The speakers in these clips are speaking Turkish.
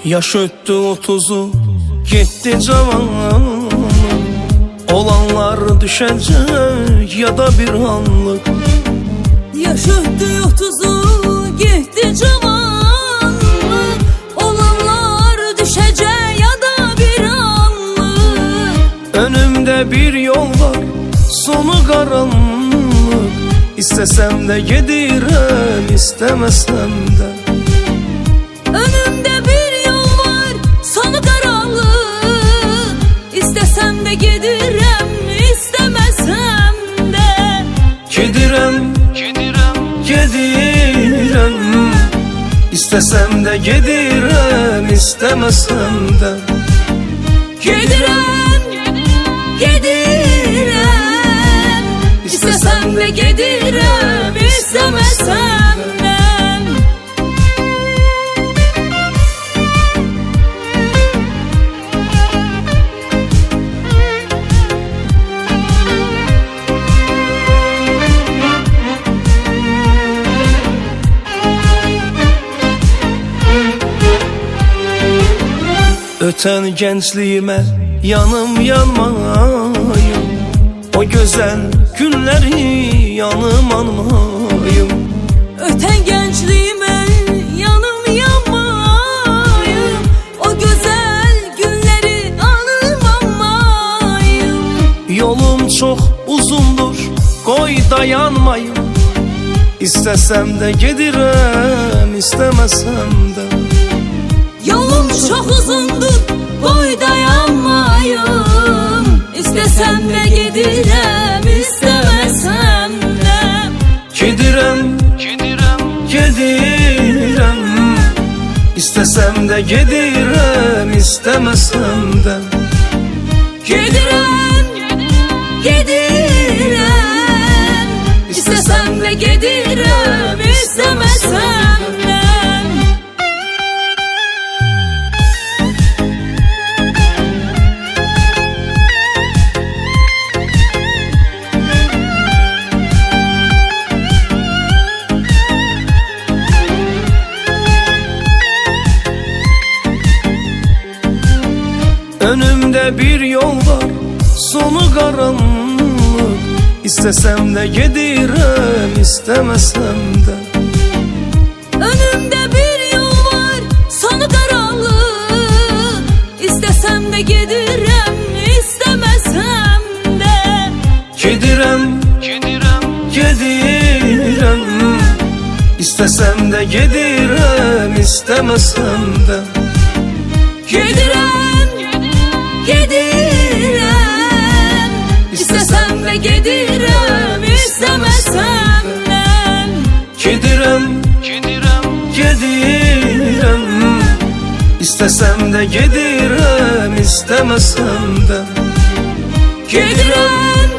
Yaş öttü 30'u gitti cavan. Olanlar düşecek ya da bir anlık. Yaş öttü 30'u gitti cavan. Olanlar düşecek ya da bir anlık. Önümde bir yol var, sonu karanlık. İstesem de gidirem, istemesem de. Önümde bir yol var, sonu karanlık. İstesem de gidirem, istemesem de. Gidirem, gidirem. İstesem de gidirem, istemesem de. Gidirem, gidirem. İstesem de gidirem, istemesem de. Öten gençliğime yanım yanmayım. O güzel günleri yanım anmayım. Öten gençliğime yanım yanmayım. O güzel günleri anılmamayım. Yolum çok uzundur, koy dayanmayım. İstesem de gidirem, istemesem de. Yolum çok uzundur, boy dayanmayım. İstesem de gidirem, istemesem de. Gidirem, gidirem. İstesem de gidirem, istemesem de. Gidirem, gidirem. İstesem de gidirem, istemesem de. Önümde bir yol var, sonu karanlık. İstesem de gidirem, istemesem de. Önümde bir yol var, sonu karanlık. İstesem de gidirem, istemesem de. Gidirem, gidirem. İstesem de gidirem, istemesem de. Gidirem, gidirem. İstesem de gidirem, istemesem de. Gidirem, gidirem. İstesem de gidirem, istemesem de. Gidirem,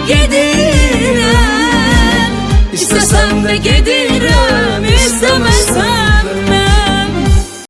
gidirem. İstesem de gidirem.